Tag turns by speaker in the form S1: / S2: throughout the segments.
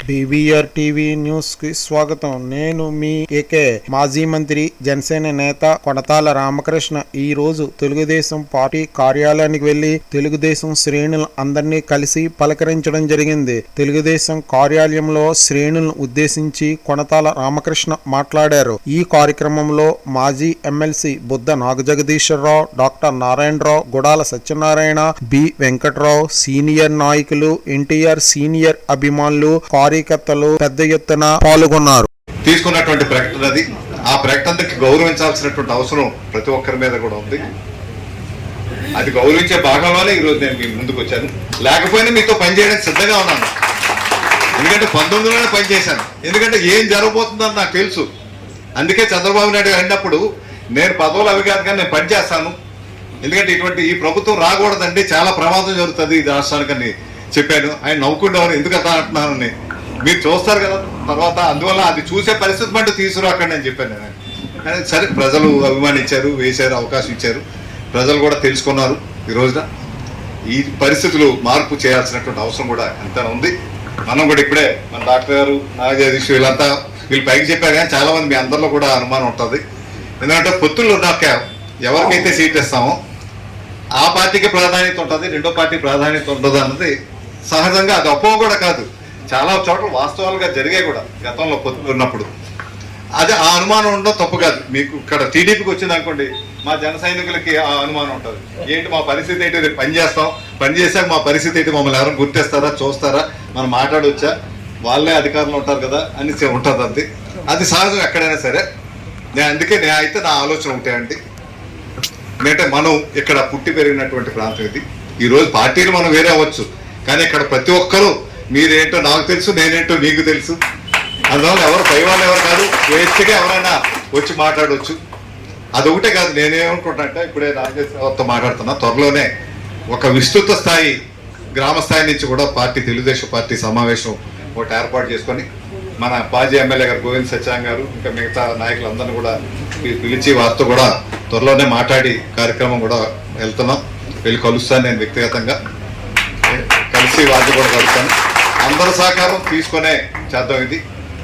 S1: BVR TV news కి స్వాగతం. నేను మీ ఏకే. మాజీ మంత్రి జనసేన నేత కొనతాల రామకృష్ణ ఈ రోజు తెలుగుదేశం పార్టీ కార్యాలయానికి వెళ్లి తెలుగుదేశం శ్రేణులు అందరినీ కలిసి పలకరించడం జరిగింది. తెలుగుదేశం కార్యాలయంలో శ్రేణులను ఉద్దేశించి కొనతాల రామకృష్ణ మాట్లాడారు. ఈ కార్యక్రమంలో మాజీ MLC Buddha Nagajagadeeswararao, doctor Narayanarao, Gudala Satyanarayana, B Venkatrao, senior నాయకులు, ఎన్టీఆర్ సీనియర్ అభిమానులు, కార్యకర్తలు పెద్ద ఎత్తున పాల్గొన్నారు.
S2: తీసుకున్నటువంటి ప్రకటన అది. ఆ ప్రకటనకి గౌరవించాల్సినటువంటి అవసరం ప్రతి ఒక్కరి మీద కూడా ఉంది. అది గౌరవించే భాగంలోనే ఈరోజు నేను మీ ముందుకు వచ్చాను. లేకపోయినా మీతో పనిచేయడానికి సిద్ధంగా ఉన్నాను. ఎందుకంటే 19లోనే పనిచేశాను. ఎందుకంటే ఏం జరగబోతుందని నాకు తెలుసు. అందుకే చంద్రబాబు నాయుడు అన్నప్పుడు నేను పదవులు అవి కాదు కానీ నేను పనిచేస్తాను, ఎందుకంటే ఈ ప్రభుత్వం రాకూడదండి, చాలా ప్రమాదం జరుగుతుంది ఈ రాష్ట్రానికని చెప్పాను. ఆయన నవ్వుకుంటామని ఎందుకు అట్లా అంటున్నానని మీరు చూస్తారు కదా తర్వాత. అందువల్ల అది చూసే పరిస్థితి మటు తీసుకురాకండి అని చెప్పాను నేను. కానీ సరే, ప్రజలు అభిమానించారు, వేశారు, అవకాశం ఇచ్చారు. ప్రజలు కూడా తెలుసుకున్నారు. ఈ రోజున ఈ పరిస్థితులు మార్పు చేయాల్సినటువంటి అవసరం కూడా ఎంత ఉంది. మనం కూడా ఇప్పుడే మన డాక్టర్ గారు, నాగజగదీష్ వీళ్ళంతా వీళ్ళు పైకి చెప్పారు. కానీ చాలా మంది మీ అందరిలో కూడా అనుమానం ఉంటుంది. ఎందుకంటే పొత్తులు ఉన్నాక ఎవరికైతే సీట్ ఇస్తామో ఆ పార్టీకి ప్రాధాన్యత ఉంటుంది, రెండో పార్టీ ప్రాధాన్యత ఉంటుంది అన్నది సహజంగా. అది అపోహ కూడా కాదు, చాలా చోట్ల వాస్తవాలుగా జరిగాయి కూడా గతంలో పొత్తులు ఉన్నప్పుడు. అది ఆ అనుమానం ఉండడం తప్పు కాదు. మీకు ఇక్కడ టీడీపీకి వచ్చింది అనుకోండి, మా జన సైనికులకి ఆ అనుమానం ఉంటుంది. ఏంటి మా పరిస్థితి ఏంటి, రేపు పని చేశాక మా పరిస్థితి ఏంటి, మమ్మల్ని ఎవరైనా గుర్తిస్తారా, చూస్తారా, మనం మాట్లాడవచ్చా, వాళ్ళే అధికారంలో ఉంటారు కదా అని ఉంటుంది. అంతే, అది సహజం ఎక్కడైనా సరే. అందుకే అయితే నా ఆలోచన ఉంటాయండి. ఎందుకంటే మనం ఇక్కడ పుట్టి పెరిగినటువంటి ప్రాంతం ఇది. ఈరోజు పార్టీలు మనం వేరే అవ్వచ్చు, కానీ ఇక్కడ ప్రతి ఒక్కరూ మీరేంటో నాకు తెలుసు, నేనేంటో నీకు తెలుసు. అందువల్ల ఎవరు పైవాళ్ళు ఎవరు కాదు, వేస్ట్గా ఎవరైనా వచ్చి మాట్లాడవచ్చు. అదొకటే కాదు. నేనేమనుకుంటున్నా అంటే ఇప్పుడే రాజేశ్వరరావుతో మాట్లాడుతున్నా, త్వరలోనే ఒక విస్తృత స్థాయి గ్రామ స్థాయి నుంచి కూడా తెలుగుదేశం పార్టీ సమావేశం ఒకటి ఏర్పాటు చేసుకొని మన మాజీ ఎమ్మెల్యే గారు గోవింద్ సత్యాం గారు ఇంకా మిగతా నాయకులందరినీ కూడా పిలిచి వారితో కూడా త్వరలోనే మాట్లాడి కార్యక్రమం కూడా వెళ్తున్నాం. వెళ్ళి కలుస్తాను నేను వ్యక్తిగతంగా, కలిసి వారితో కూడా కలుస్తాను. అందరి సహకారం తీసుకునే చేద్దాం ఇది.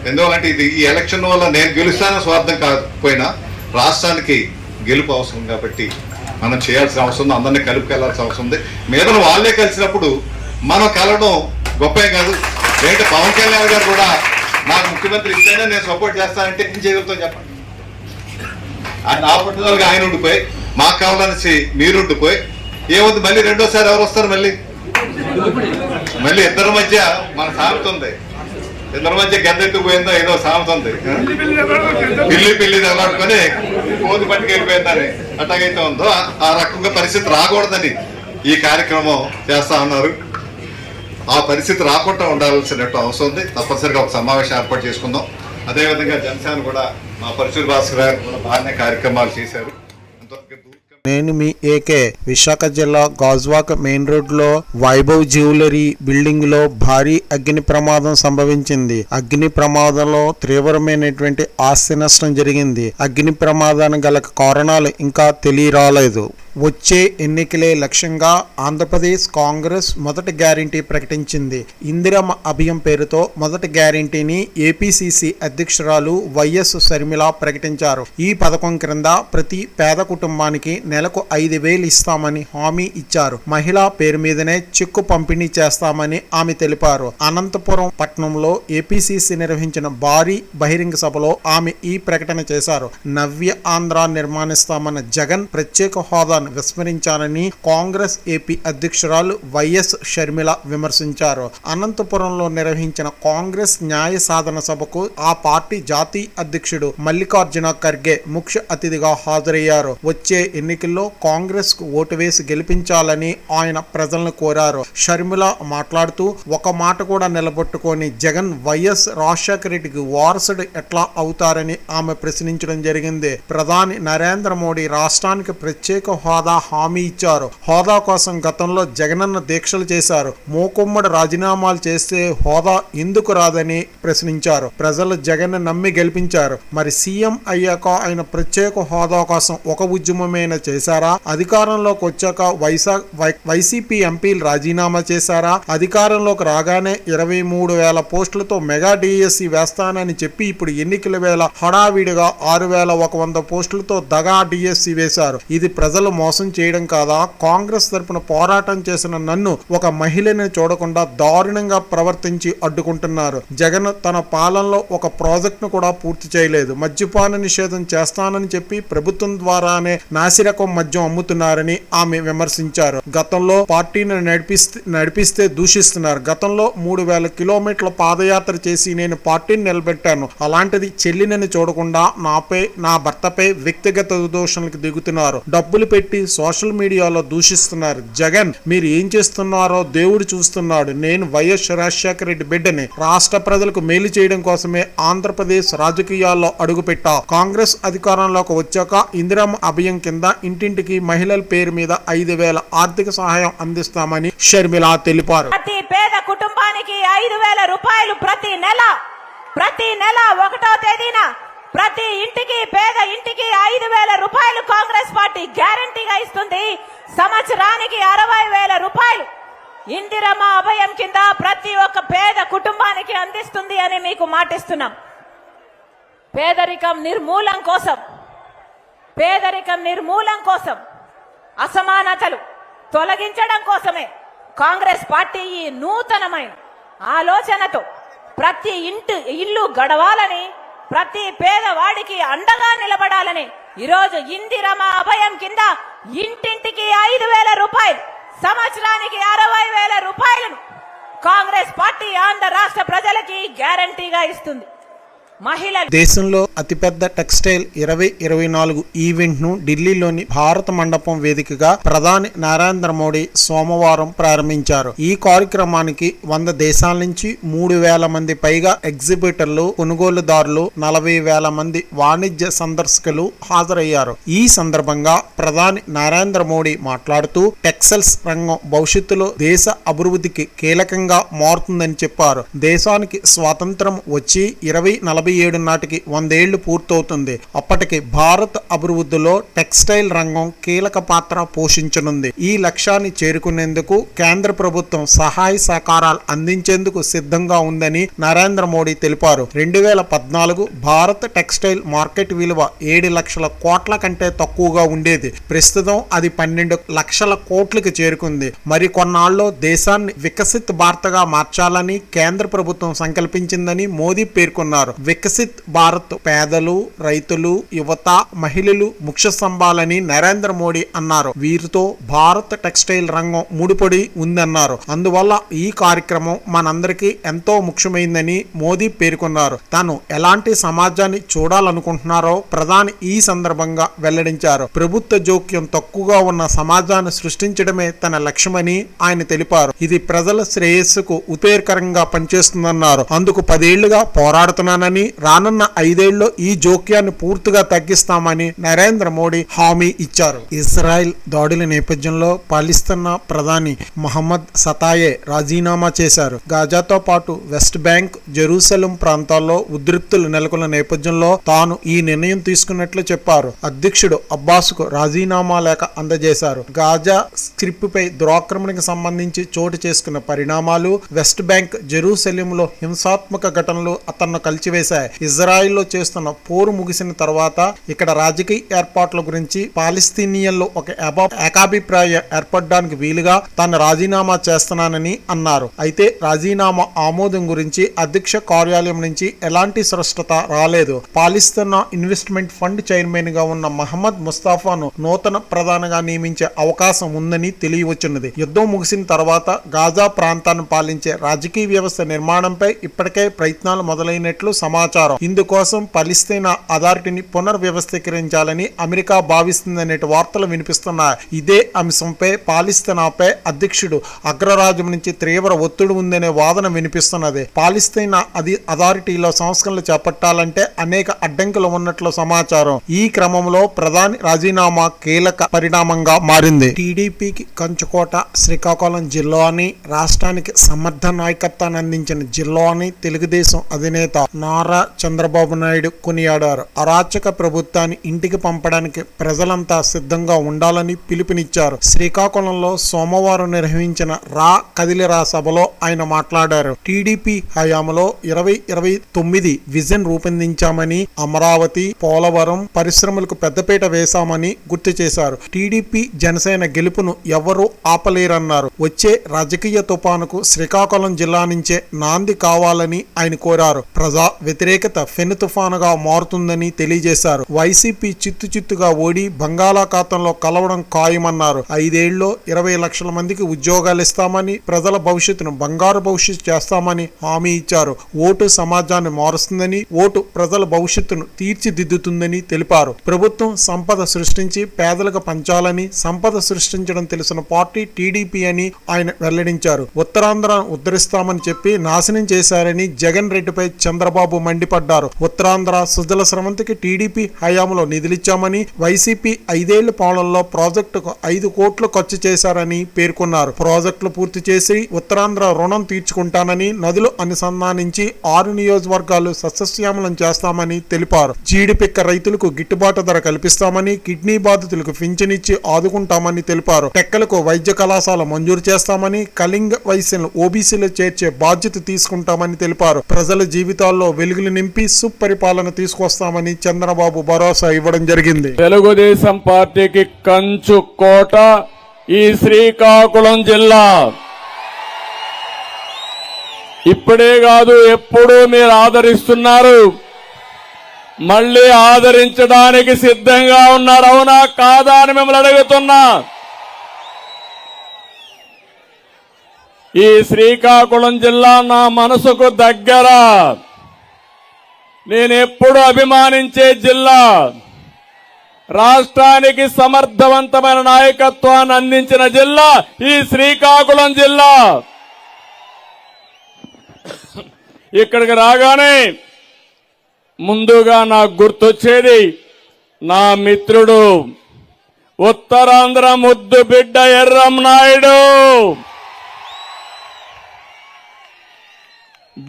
S2: ఎందువల్లంటే ఈ ఎలక్షన్ వల్ల నేను గెలుస్తానో స్వార్థం కాకపోయినా రాష్ట్రానికి గెలుపు అవసరం కాబట్టి మనం చేయాల్సిన అవసరం ఉంది. అందరినీ కలుపుకెళ్లాల్సిన అవసరం ఉంది. మీద వాళ్ళే కలిసినప్పుడు మనం కలవడం గొప్పే కాదు. లేదంటే పవన్ కళ్యాణ్ గారు కూడా నాకు ముఖ్యమంత్రి ఇస్తేనే నేను సపోర్ట్ చేస్తానంటే ఏం చేయగలుగుతాం చెప్పండి. ఆయన ఆ పట్టుదలగా ఆయన ఉండిపోయి మాకు కావాలనేసి మీరు ఉండిపోయి ఏముంది, మళ్ళీ రెండోసారి ఎవరు వస్తారు? మళ్ళీ ఇద్దరి మధ్య మన సామెత ఉంది, ఇద్దరి మధ్య గద్దెత్తుకుపోయిందో ఏదో సామెత ఉంది, పిల్లి తగలాడుకొని కోతి పట్టుకు వెళ్ళిపోయిందని. అట్లాగైతే ఉందో ఆ రకంగా పరిస్థితి రాకూడదని ఈ కార్యక్రమం చేస్తా ఉన్నారు. ఆ పరిస్థితి రాకుండా ఉండాల్సిన అవసరం ఉంది. తప్పనిసరిగా ఒక సమావేశం ఏర్పాటు చేసుకుందాం. అదేవిధంగా జనసేన కూడా మా పరశుర భాస్కర్ గారు కూడా బాగానే కార్యక్రమాలు చేశారు.
S1: నేను మీ ఏకే. విశాఖ జిల్లా గాజువాక మెయిన్ రోడ్ లో వైభవ్ జ్యువెలరీ బిల్డింగ్ లో భారీ అగ్ని ప్రమాదం సంభవించింది. అగ్ని ప్రమాదంలో తీవ్రమైనటువంటి ఆస్తి నష్టం జరిగింది. అగ్ని ప్రమాదానికి గల కారణాలు ఇంకా తెలియరాలేదు. వచ్చే ఎన్నికలే లక్ష్యంగా ఆంధ్రప్రదేశ్ కాంగ్రెస్ మొదటి గ్యారంటీ ప్రకటించింది. ఇందిరమ్మ అభయం పేరుతో మొదటి గ్యారంటీని ఏపీసీసీ అధ్యక్షురాలు వైఎస్ షర్మిల ప్రకటించారు. ఈ పథకం క్రింద ప్రతి పేద కుటుంబానికి నెలకు 5,000 ఇస్తామని హామీ ఇచ్చారు. మహిళా పేరు మీదనే చెక్కు పంపిణీ చేస్తామని ఆమె తెలిపారు. అనంతపురం పట్టణంలో ఏపీసీసీ నిర్వహించిన భారీ బహిరంగ సభలో ఆమె ఈ ప్రకటన చేశారు. నవ్య ఆంధ్ర నిర్మాణిస్తామన్న జగన్ ప్రత్యేక హోదా విస్మరించారని కాంగ్రెస్ ఏపీ అధ్యక్షురాలు వైఎస్ షర్మిల విమర్శించారు. అనంతపురంలో నిర్వహించిన కాంగ్రెస్ న్యాయ సాధన సభకు ఆ పార్టీ జాతీయ అధ్యక్షుడు మల్లికార్జున ఖర్గే ముఖ్య అతిథిగా హాజరయ్యారు. వచ్చే ఎన్నికల్లో కాంగ్రెస్ కు ఓటు వేసి గెలిపించాలని ఆయన ప్రజలను కోరారు. షర్మిల మాట్లాడుతూ ఒక మాట కూడా నిలబెట్టుకొని జగన్ వైఎస్ రాజశేఖర రెడ్డికి వారసుడు ఎట్లా అవుతారని ఆమె ప్రశ్నించడం జరిగింది. ప్రధాని నరేంద్ర మోడీ రాష్ట్రానికి ప్రత్యేక హోదా హామీ ఇచ్చారు. హోదా కోసం గతంలో జగనన్న దీక్షలు చేశారు. మూకుమ్మడి రాజీనామాలు చేస్తే హోదా ఎందుకు రాదని ప్రశ్నించారు. ప్రజలు జగన్ నమ్మి గెలిపించారు. మరి సీఎం అయ్యాక ఆయన ప్రత్యేక హోదా కోసం ఒక ఉద్యమమైనా చేశారా? అధికారంలోకి వచ్చాక వైసీపీ ఎంపీలు రాజీనామా చేశారా? అధికారంలోకి రాగానే 23,000 పోస్టులతో మెగా డిఎస్సి వేస్తానని చెప్పి ఇప్పుడు ఎన్నికల వేళ హడావిడిగా 6,100 పోస్టులతో దగా డిఎస్సి వేశారు. ఇది ప్రజలు మోసం చేయడం కాదా? కాంగ్రెస్ తరపున పోరాటం చేసిన నన్ను ఒక మహిళని చూడకుండా దారుణంగా ప్రవర్తించి అడ్డుకుంటున్నారు. జగన్ తన పాలనలో ఒక ప్రాజెక్టును కూడా పూర్తి చేయలేదు. మద్యపాన నిషేధం చేస్తానని చెప్పి ప్రభుత్వం ద్వారానే నాసిరకం మద్యం అమ్ముతున్నారని ఆమె విమర్శించారు. గతంలో పార్టీని నడిపిస్తే దూషిస్తున్నారు. గతంలో 3,000 కిలోమీటర్ల పాదయాత్ర చేసి నేను పార్టీని నిలబెట్టాను. అలాంటిది చెల్లినని చూడకుండా నా భర్తపై వ్యక్తిగత దూషణలకు దిగుతున్నారు. డబ్బులు పెట్టి సోషల్ మీడియాలో దూషిస్తున్నారు. జగన్ మీరు ఏం చేస్తున్నారో దేవుడు చూస్తున్నాడు. నేను వైఎస్ రాజశేఖర రెడ్డి బిడ్డని. రాష్ట్ర ప్రజలకు మేలు చేయడం కోసమే ఆంధ్రప్రదేశ్ రాజకీయాల్లో అడుగుపెట్టా. కాంగ్రెస్ అధికారంలోకి వచ్చాక ఇందిరమ్మ అభయం కింద ఇంటింటికి మహిళల పేరు మీద 5,000 ఆర్థిక సహాయం అందిస్తామని షర్మిల తెలిపారు.
S3: ప్రతి పేద కుటుంబానికి 5,000 రూపాయలు ప్రతి నెల 1వ తేదీన ప్రతి ఇంటికి పేద ఇంటికి 5,000 రూపాయలు కాంగ్రెస్ పార్టీ గ్యారంటీగా ఇస్తుంది. సంవత్సరానికి 60,000 రూపాయలు ఇందిరమ్మ అభయం కింద ప్రతి ఒక్క పేద కుటుంబానికి అందిస్తుంది అని మీకు మాటిస్తున్నాం. పేదరికం నిర్మూలం కోసం అసమానతలు తొలగించడం కోసమే కాంగ్రెస్ పార్టీ ఈ నూతనమైన ఆలోచనతో ప్రతి ఇల్లు గడవాలని, ప్రతి పేదవాడికి అండగా నిలబడాలని ఈరోజు ఇందిరమ్మ అభయం కింద ఇంటింటికి 5,000 రూపాయలు, సంవత్సరానికి 60,000 రూపాయలను కాంగ్రెస్ పార్టీ ఆంధ్ర రాష్ట్ర ప్రజలకి గ్యారంటీగా ఇస్తుంది.
S1: దేశంలో అతిపెద్ద టెక్స్టైల్ 2024 ఈవెంట్ ను ఢిల్లీలోని భారత మండపం వేదికగా ప్రధాని నరేంద్ర మోడీ సోమవారం ప్రారంభించారు. ఈ కార్యక్రమానికి 100 దేశాల నుంచి 3,000 మంది పైగా ఎగ్జిబిటర్లు, కొనుగోలుదారులు, 40,000 మంది వాణిజ్య సందర్శకులు హాజరయ్యారు. ఈ సందర్భంగా ప్రధాని నరేంద్ర మోడీ మాట్లాడుతూ టెక్స్టైల్స్ రంగం భవిష్యత్తులో దేశ అభివృద్ధికి కీలకంగా మారుతుందని చెప్పారు. దేశానికి స్వాతంత్రం వచ్చి 2047 నాటికి 100 ఏళ్లు పూర్తవుతుంది. అప్పటికి భారత్ అభివృద్ధిలో టెక్స్టైల్ రంగం కీలక పాత్ర పోషించనుంది. ఈ లక్ష్యాన్ని చేరుకునేందుకు కేంద్ర ప్రభుత్వం సహాయ సహకారాలు అందించేందుకు సిద్ధంగా ఉందని నరేంద్ర మోడీ తెలిపారు. 2014 భారత్ టెక్స్టైల్ మార్కెట్ విలువ 7 లక్షల కోట్ల కంటే తక్కువగా ఉండేది. ప్రస్తుతం అది 12 లక్షల కోట్లకు చేరుకుంది. మరి కొన్నాళ్ళలో దేశాన్ని వికసిత్ భారత్గా మార్చాలని కేంద్ర ప్రభుత్వం సంకల్పించిందని మోదీ పేర్కొన్నారు. వికసిత్ భారత్ పేదలు, రైతులు, యువత, మహిళలు ముఖ్య స్తంభాలని నరేంద్ర మోడీ అన్నారు. వీరితో భారత టెక్స్టైల్ రంగం ముడిపడి ఉందన్నారు. అందువల్ల ఈ కార్యక్రమం మనందరికీ ఎంతో ముఖ్యమైందని మోదీ పేర్కొన్నారు. తాను ఎలాంటి సమాజాన్ని చూడాలనుకుంటున్నారో ప్రధాని ఈ సందర్భంగా వెల్లడించారు. ప్రభుత్వ జోక్యం తక్కువగా ఉన్న సమాజాన్ని సృష్టించడమే తన లక్ష్యమని ఆయన తెలిపారు. ఇది ప్రజల శ్రేయస్సుకు ఉపయోగకరంగా పనిచేస్తుందన్నారు. అందుకు 10 ఏళ్లుగా పోరాడుతున్నానని, రానున్న 5 ఏళ్లలో ఈ జోక్యాన్ని పూర్తిగా తగ్గిస్తామని నరేంద్ర మోడీ హామీ ఇచ్చారు. ఇజ్రాయెల్ దాడుల నేపథ్యంలో పాలిస్తున్న ప్రధాని మహమ్మద్ సతాయే రాజీనామా చేశారు. గాజాతో పాటు వెస్ట్ బ్యాంక్, జెరూసలం ప్రాంతాల్లో ఉద్రిక్తులు నెలకొన్న నేపథ్యంలో తాను ఈ నిర్ణయం తీసుకున్నట్లు చెప్పారు. అధ్యక్షుడు అబ్బాస్కు రాజీనామా లేఖ అందజేశారు. గాజా స్క్రిప్ట్పై దురాక్రమణకు సంబంధించి చోటు చేసుకున్న పరిణామాలు, వెస్ట్ బ్యాంక్, జెరూసలంలో హింసాత్మక ఘటనలు అతన్ని కలిచివేశాయి. ఇజ్రాయిల్లో చేస్తున్న పోరు ముగిసిన తర్వాత ఇక్కడ రాజకీయ ఏర్పాట్ల గురించి పాలస్తీనియన్లు ఒక ఏకాభిప్రాయం ఏర్పడడానికి వీలుగా తాను రాజీనామా చేస్తున్నానని అన్నారు. అయితే రాజీనామా ఆమోదం గురించి అధ్యక్ష కార్యాలయం నుంచి ఎలాంటి స్పష్టత రాలేదు. పాలిస్తీనా ఇన్వెస్ట్మెంట్ ఫండ్ చైర్మన్ గా ఉన్న మహమ్మద్ ముస్తాఫాను నూతన ప్రధానిగా నియమించే అవకాశం ఉందని తెలియవచ్చున్నది. యుద్ధం ముగిసిన తర్వాత గాజా ప్రాంతాన్ని పాలించే రాజకీయ వ్యవస్థ నిర్మాణంపై ఇప్పటికే ప్రయత్నాలు మొదలైనట్లు సమాచారం. సమాచారం. ఇందుకోసం పాలస్తీనా అథారిటీని పునర్వ్యవస్థీకరించాలని అమెరికా భావిస్తుందనే వార్తలు వినిపిస్తున్నాయి. ఇదే అంశంపై పాలస్తీనాపై అధ్యక్షుడు అగ్రరాజ్యం నుంచి తీవ్ర ఒత్తిడి ఉందనే వాదన వినిపిస్తున్నది. పాలస్తీనా అథారిటీలో సంస్కరణలు చేపట్టాలంటే అనేక అడ్డంకులు ఉన్నట్లు సమాచారం. ఈ క్రమంలో ప్రధాని రాజీనామా కీలక పరిణామంగా మారింది. టీడీపీకి కంచుకోట శ్రీకాకుళం జిల్లా అని, రాష్ట్రానికి సమర్థ నాయకత్వాన్ని అందించిన జిల్లా అని తెలుగుదేశం అధినేత నారా చంద్రబాబు నాయుడు కొనియాడారు. అరాచక ప్రభుత్వాన్ని ఇంటికి పంపడానికి ప్రజలంతా సిద్ధంగా ఉండాలని పిలుపునిచ్చారు. శ్రీకాకుళంలో సోమవారం నిర్వహించిన కదిలిరా సభలో ఆయన మాట్లాడారు. టీడీపీ హయాంలో 2029 విజన్ రూపొందించామని, అమరావతి, పోలవరం పరిశ్రమలకు పెద్దపీట వేశామని గుర్తు చేశారు. టీడీపీ జనసేన గెలుపును ఎవరూ ఆపలేరన్నారు. వచ్చే రాజకీయ తుపానుకు శ్రీకాకుళం జిల్లా నుంచే నాంది కావాలని ఆయన కోరారు. ప్రజా వ్యతిరేకత ఫెను తుఫానుగా మారుతుందని తెలియజేశారు. వైసీపీ చిత్తుగా ఓడి బంగాళాఖాతంలో కలవడం ఖాయమన్నారు. 5 ఏళ్లలో 20 లక్షల మందికి ఉద్యోగాలు ఇస్తామని, ప్రజల భవిష్యత్తును బంగారు భవిష్యత్తు చేస్తామని హామీ ఇచ్చారు. ఓటు సమాజాన్ని మారుస్తుందని, ఓటు ప్రజల భవిష్యత్తును తీర్చిదిద్దుతుందని తెలిపారు. ప్రభుత్వం సంపద సృష్టించి పేదలకు పంచాలని, సంపద సృష్టించడం తెలిసిన పార్టీ టీడీపీ అని ఆయన వెల్లడించారు. ఉత్తరాంధ్రను ఉద్ధరిస్తామని చెప్పి నాశనం చేశారని జగన్ రెడ్డిపై చంద్రబాబు మండిపడ్డారు. ఉత్తరాంధ్ర సుజల స్రవంతికి టీడీపీ హయాంలో నిధులిచ్చామని, వైసీపీ 5 ఏళ్ల పాలనలో ప్రాజెక్టుకు 5 కోట్లు ఖర్చు చేశారని పేర్కొన్నారు. ప్రాజెక్టులు పూర్తి చేసి ఉత్తరాంధ్ర రుణం తీర్చుకుంటానని, నదులు అనుసంధానించి 6 నియోజకవర్గాలు సస్యశ్యామలం చేస్తామని తెలిపారు. జీడిపిక్క రైతులకు గిట్టుబాటు ధర కల్పిస్తామని, కిడ్నీ బాధితులకు పింఛనిచ్చి ఆదుకుంటామని తెలిపారు. టెక్కలకు వైద్య కళాశాల మంజూరు చేస్తామని, కళింగ వయసును ఓబీసీలో చేర్చే బాధ్యత తీసుకుంటామని తెలిపారు. ప్రజల జీవితాల్లో వెలుగులు నింపి సుపరిపాలన తీసుకొస్తామని చంద్రబాబు భరోసా ఇవ్వడం జరిగింది.
S4: తెలుగుదేశం పార్టీకి కంచు కోట ఈ శ్రీకాకుళం జిల్లా. ఇప్పుడే కాదు, ఎప్పుడూ మీరు ఆదరిస్తున్నారు, మళ్లీ ఆదరించడానికి సిద్ధంగా ఉన్నారు. అవునా కాదా అని మిమ్మల్ని అడుగుతున్నా. ఈ శ్రీకాకుళం జిల్లా నా మనసుకు దగ్గర, నేనెప్పుడు అభిమానించే జిల్లా. రాష్ట్రానికి సమర్థవంతమైన నాయకత్వాన్ని అందించిన జిల్లా ఈ శ్రీకాకుళం జిల్లా. ఇక్కడికి రాగానే ముందుగా నాకు గుర్తొచ్చేది నా మిత్రుడు ఉత్తరాంధ్ర ముద్దు బిడ్డ ఎర్రంనాయుడు.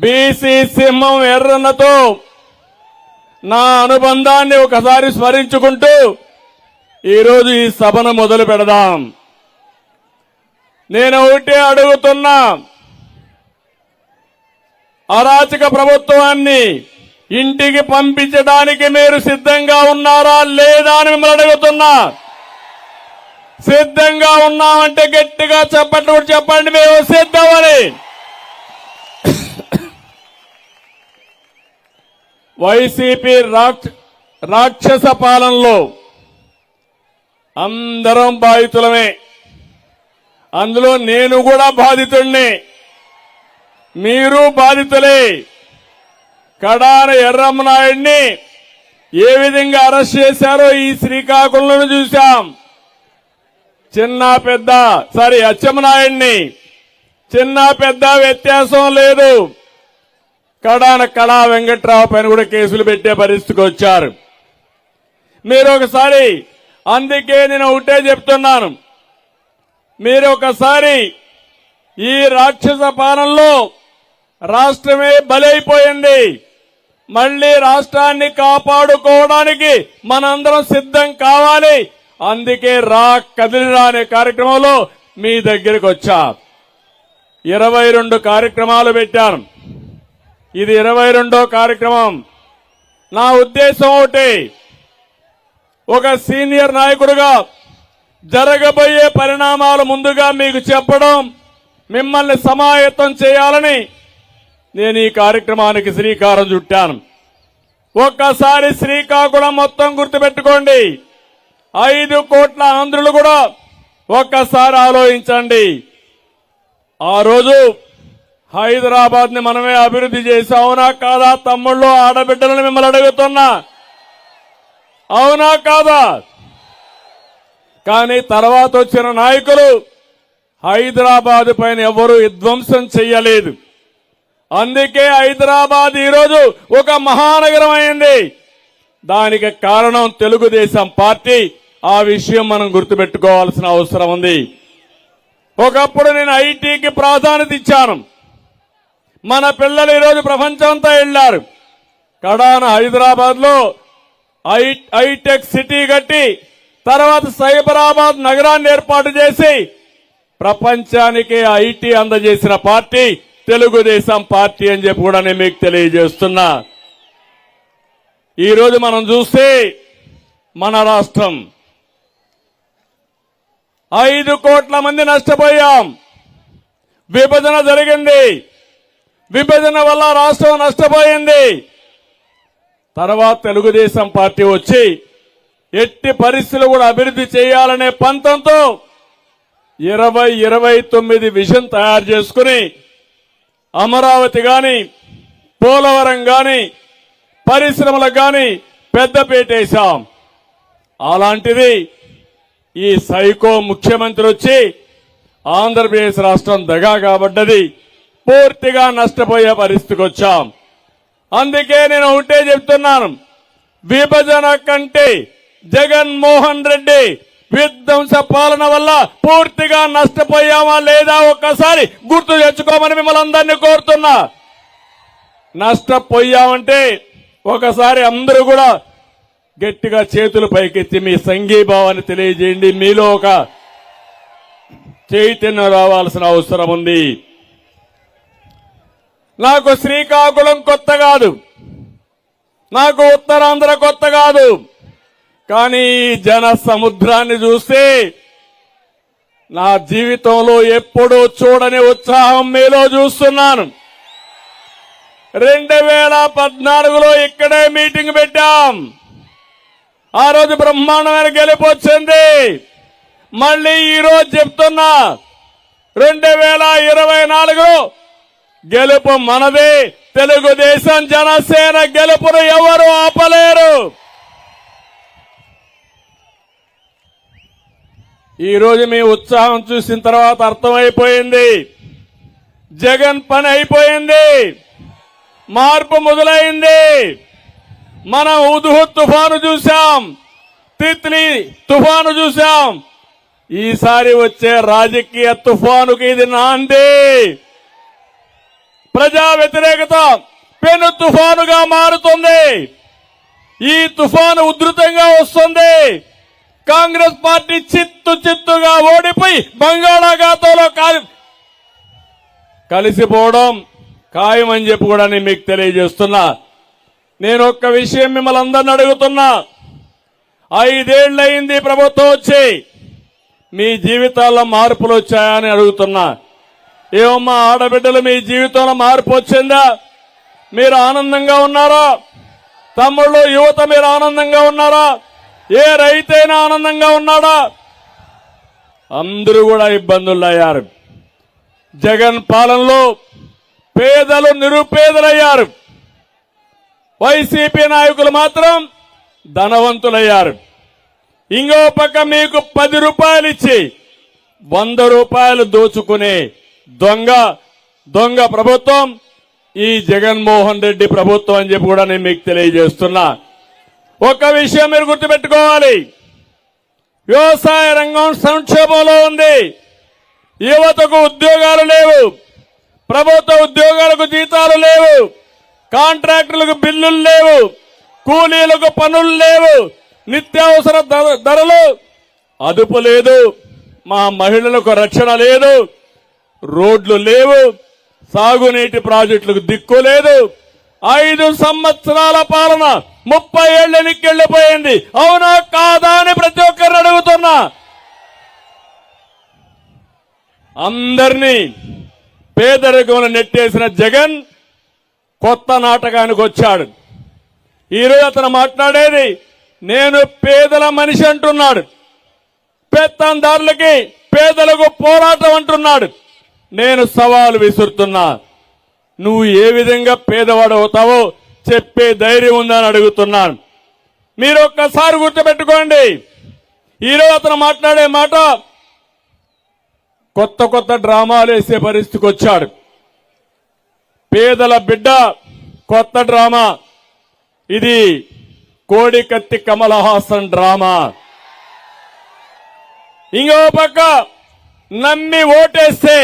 S4: బీసీ సింహం ఎర్రన్నతో నా అనుబంధాన్ని ఒకసారి స్మరించుకుంటూ ఈరోజు ఈ సభను మొదలు పెడదాం. నేను ఒకటే అడుగుతున్నా, అరాచక ప్రభుత్వాన్ని ఇంటికి పంపించడానికి మీరు సిద్ధంగా ఉన్నారా లేదా అని మిమ్మల్ని అడుగుతున్నా. సిద్ధంగా ఉన్నామంటే గట్టిగా చెప్పండి, మేము సిద్ధమని. వైసీపీ రాక్షస పాలనలో అందరం బాధితులమే. అందులో నేను కూడా బాధితుడిని, మీరు బాధితులే. కడాన ఎర్రమ్మనాయుడిని ఏ విధంగా అరెస్ట్ చేశారో ఈ శ్రీకాకుళంలో చూశాం. అచ్చెన్నాయుడిని చిన్న పెద్ద వ్యత్యాసం లేదు. కడాన కళా వెంకట్రావు పైన కూడా కేసులు పెట్టే పరిస్థితికి వచ్చారు. మీరు ఒకసారి, అందుకే నేను ఒకటే చెప్తున్నాను, మీరు ఒకసారి ఈ రాక్షస పాలనలో రాష్ట్రమే బలైపోయింది. మళ్లీ రాష్ట్రాన్ని కాపాడుకోవడానికి మనందరం సిద్ధం కావాలి. అందుకే కదిలిరా అనే కార్యక్రమంలో మీ దగ్గరికి వచ్చా. 22 కార్యక్రమాలు పెట్టాను. ఇది 22వ కార్యక్రమం. నా ఉద్దేశం ఒకటి, ఒక సీనియర్ నాయకుడిగా జరగబోయే పరిణామాలు ముందుగా మీకు చెప్పడం, మిమ్మల్ని సమాయత్తం చేయాలని నేను ఈ కార్యక్రమానికి శ్రీకారం చుట్టాను. ఒక్కసారి శ్రీకాకుళం మొత్తం గుర్తుపెట్టుకోండి. 5 కోట్ల ఆంధ్రులు కూడా ఒక్కసారి ఆలోచించండి. ఆ రోజు హైదరాబాద్ ని మనమే అభివృద్ధి చేసాం. అవునా కాదా తమ్ముళ్ళు, ఆడబిడ్డలను మిమ్మల్ని అడుగుతున్నా, అవునా కాదా? కానీ తర్వాత వచ్చిన నాయకులు హైదరాబాద్ పైన ఎవరూ విధ్వంసం చెయ్యలేదు. అందుకే హైదరాబాద్ ఈరోజు ఒక మహానగరం అయింది. దానికి కారణం తెలుగుదేశం పార్టీ. ఆ విషయం మనం గుర్తుపెట్టుకోవాల్సిన అవసరం ఉంది. ఒకప్పుడు నేను ఐటీకి ప్రాధాన్యత ఇచ్చాను. మన పిల్లలు ఈరోజు ప్రపంచమంతా వెళ్లారు. కడాన హైదరాబాద్ లో హైటెక్ సిటీ కట్టి తర్వాత సైబరాబాద్ నగరాన్ని ఏర్పాటు చేసి ప్రపంచానికి ఐటీ అందజేసిన పార్టీ తెలుగుదేశం పార్టీ అని చెప్పి కూడా నేను మీకు తెలియజేస్తున్నా. ఈరోజు మనం చూస్తే మన రాష్ట్రం 5 కోట్ల మంది నష్టపోయాం. విభజన జరిగింది. విభజన వల్ల రాష్ట్రం నష్టపోయింది. తర్వాత తెలుగుదేశం పార్టీ వచ్చి ఎట్టి పరిస్థితులు కూడా అభివృద్ధి చేయాలనే పంతంతో 2029 విజన్ తయారు చేసుకుని అమరావతి గాని, పోలవరం గాని, పరిశ్రమలకు గాని పెద్దపీట వేశాం. అలాంటిది ఈ సైకో ముఖ్యమంత్రి వచ్చి ఆంధ్రప్రదేశ్ రాష్ట్రం దగా కాబడ్డది. పూర్తిగా నష్టపోయే పరిస్థితికి వచ్చాం. అందుకే నేను ఒకటే చెప్తున్నాను, విభజన కంటే జగన్మోహన్ రెడ్డి విధ్వంస పాలన వల్ల పూర్తిగా నష్టపోయామా లేదా ఒక్కసారి గుర్తు తెచ్చుకోమని మిమ్మల్ని అందరినీ కోరుతున్నా. నష్టపోయామంటే ఒకసారి అందరూ కూడా గట్టిగా చేతులు పైకెత్తి మీ సంఘీభావాన్ని తెలియజేయండి. మీలో ఒక చైతన్యం రావాల్సిన అవసరం ఉంది. నాకు శ్రీకాకుళం కొత్త కాదు, నాకు ఉత్తరాంధ్ర కొత్త కాదు. కానీ ఈ జన సముద్రాన్ని చూస్తే నా జీవితంలో ఎప్పుడూ చూడని ఉత్సాహం మీలో చూస్తున్నాను. 2014లో ఇక్కడే మీటింగ్ పెట్టాం. ఆ రోజు బ్రహ్మాండమైన గెలుపు వచ్చింది. మళ్ళీ ఈ రోజు చెప్తున్నా, 2024లో గెలుపు మనదే. తెలుగుదేశం జనసేన గెలుపును ఎవరు ఆపలేరు. ఈ రోజు మీ ఉత్సాహం చూసిన తర్వాత అర్థమైపోయింది, జగన్ పని అయిపోయింది, మార్పు మొదలైంది. మనం హుద్హుద్ తుఫాను చూశాం, తిత్లీ తుఫాను చూశాం. ఈసారి వచ్చే రాజకీయ తుఫానుకి ఇది నాంది. ప్రజా వ్యతిరేకత పెను తుఫానుగా మారుతుంది. ఈ తుఫాను ఉధృతంగా వస్తుంది. కాంగ్రెస్ పార్టీ చిత్తుగా ఓడిపోయి బంగాళాఖాతంలో కలిసిపోవడం ఖాయమని చెప్పి కూడా నేను మీకు తెలియజేస్తున్నా. నేను ఒక్క విషయం మిమ్మల్ని అందరిని అడుగుతున్నా, 5 ఏళ్లయింది ప్రభుత్వం వచ్చి, మీ జీవితాల్లో మార్పులు వచ్చాయని అడుగుతున్నా. ఏమమ్మా ఆడబిడ్డలు, మీ జీవితంలో మార్పు వచ్చిందా? మీరు ఆనందంగా ఉన్నారా? తమ్ముళ్ళు, యువత మీరు ఆనందంగా ఉన్నారా? ఏ రైతైనా ఆనందంగా ఉన్నాడా? అందరూ కూడా ఇబ్బందుల్లో అయ్యారు. జగన్ పాలనలో పేదలు నిరుపేదలయ్యారు. వైసీపీ నాయకులు మాత్రం ధనవంతులయ్యారు. ఇంకో పక్క మీకు 10 రూపాయలు ఇచ్చి 100 రూపాయలు దోచుకునే దొంగ ప్రభుత్వం ఈ జగన్మోహన్ రెడ్డి ప్రభుత్వం అని చెప్పి కూడా నేను మీకు తెలియజేస్తున్నా. ఒక విషయం మీరు గుర్తుపెట్టుకోవాలి, వ్యవసాయ రంగం సంక్షోభంలో ఉంది. యువతకు ఉద్యోగాలు లేవు, ప్రభుత్వ ఉద్యోగాలకు జీతాలు లేవు, కాంట్రాక్టులకు బిల్లులు లేవు, కూలీలకు పనులు లేవు, నిత్యావసర ధరలు అదుపు లేదు, మా మహిళలకు రక్షణ లేదు, రోడ్లు లేవు, సాగునీటి ప్రాజెక్టులకు దిక్కు లేదు. 5 సంవత్సరాల పాలన 30 ఏళ్ల ఎన్నికెళ్లిపోయింది. అవునా కాదా అని ప్రతి ఒక్కరిని అడుగుతున్నా. అందరినీ పేదరికంలో నెట్టేసిన జగన్ కొత్త నాటకానికి వచ్చాడు. ఈరోజు అతను మాట్లాడేది, నేను పేదల మనిషి అంటున్నాడు. పెత్తందారులకి పేదలకు పోరాటం అంటున్నాడు. నేను సవాలు విసురుతున్నా, నువ్వు ఏ విధంగా పేదవాడు అవుతావో చెప్పే ధైర్యం ఉందని అడుగుతున్నాను. మీరు ఒక్కసారి గుర్తుపెట్టుకోండి, ఈరోజు అతను మాట్లాడే మాట కొత్త కొత్త డ్రామాలు వేసే పరిస్థితికి వచ్చాడు. పేదల బిడ్డ కొత్త డ్రామా, ఇది కోడికత్తి కమల్ హాసన్ డ్రామా. ఇంకో పక్క నమ్మి ఓటేస్తే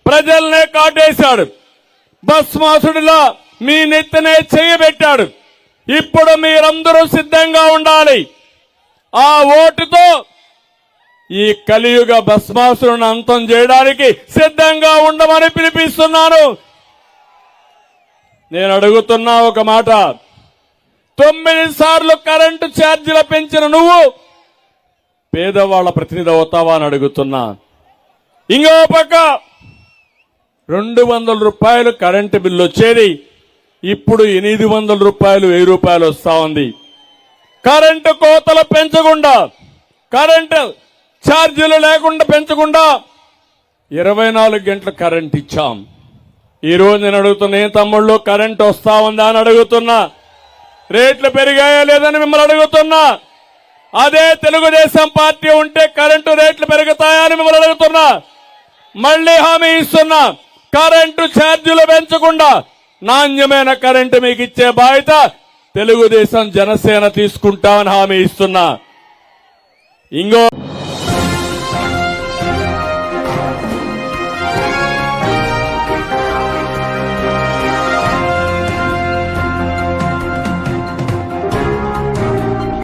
S4: ప్రజల్నే కాటేశాడు. భస్మాసుడిలా మీ నెత్తినే చేయబెట్టాడు. ఇప్పుడు మీరందరూ సిద్ధంగా ఉండాలి. ఆ ఓటుతో ఈ కలియుగ భస్మాసురుని అంతం చేయడానికి సిద్ధంగా ఉండమని పిలిపిస్తున్నాను. నేను అడుగుతున్నా ఒక మాట, 9 సార్లు కరెంటు ఛార్జీలు పెంచిన నువ్వు పేదవాళ్ల ప్రతినిధి అవుతావా అని అడుగుతున్నా. ఇంకో పక్క 200 రూపాయలు కరెంటు బిల్లు వచ్చేది, ఇప్పుడు 800 రూపాయలు 1000 రూపాయలు వస్తా ఉంది. కరెంటు కోతలు పెంచకుండా, కరెంటు ఛార్జీలు లేకుండా పెంచకుండా 24 గంటలు కరెంట్ ఇచ్చాం. ఈ రోజు నేను అడుగుతున్నా, ఏ తమ్ముళ్ళు కరెంట్ వస్తా ఉందా అని అడుగుతున్నా. రేట్లు పెరిగాయా లేదని మిమ్మల్ని అడుగుతున్నా. అదే తెలుగుదేశం పార్టీ ఉంటే కరెంటు రేట్లు పెరుగుతాయా అని మిమ్మల్ని అడుగుతున్నా. మళ్లీ హామీ ఇస్తున్నా, కరెంటు ఛార్జీలు పెంచకుండా నాణ్యమైన కరెంటు మీకు ఇచ్చే బాధ్యత తెలుగుదేశం జనసేన తీసుకుంటామని హామీ ఇస్తున్నా. ఇంకో